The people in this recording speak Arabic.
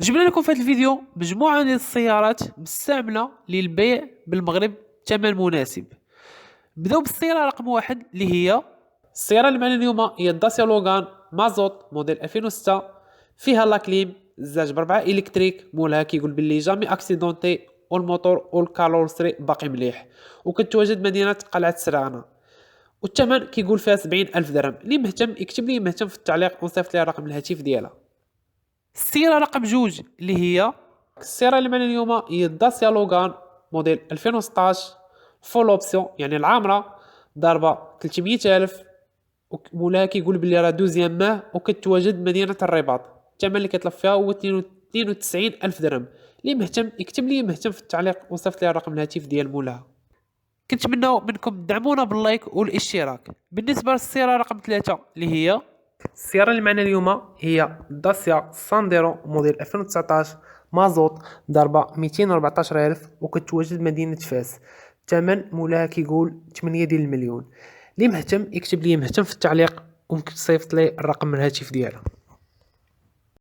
جبنا لكم في هذا الفيديو مجموعة من السيارات مستعملة للبيع بالمغرب ثمن مناسب. بداو بالسيارة رقم واحد اللي هي السيارة اللي معنا اليوم هي داسيا لوغان مازوت موديل 2006. فيها لاكليم زاج بربعة الكتريك، مولها كيقول باللي جامي اكسيدونتي والموتور والكالورسري باقي مليح، وكتواجد مدينة قلعة سرعانة، والثمن كيقول فيها 70,000 درهم. اللي مهتم يكتب لي مهتم في التعليق ونصيفط لي رقم الهاتف ديالها. السيارة رقم جوج اللي هي السيارة اللي معنا اليوم هي داسيا لوغان موديل 2016 فول اوبسيون، يعني العامرة، ضاربة 300,000، ومولاها كيقول بلي راه دوزيام ماه، وكتواجد مدينة الرباط. الثمن اللي كيطلب فيها هو 92,000 درهم. اللي مهتم يكتب لي مهتم في التعليق وصيفط لي رقم الهاتف ديال مولاها. كنتمناو منكم تدعمونا باللايك والاشتراك. بالنسبة للسيارة رقم 3 اللي هي السيارة اللي معنا اليوم هي داسيا سانديرو موديل 2019 مازوت، ضربة 214,000، وكتواجد مدينة فاس. الثمن مولاها كيقول 8 ديال المليون. اللي مهتم يكتب لي مهتم في التعليق وممكن تصيفط لي الرقم الهاتف ديالها.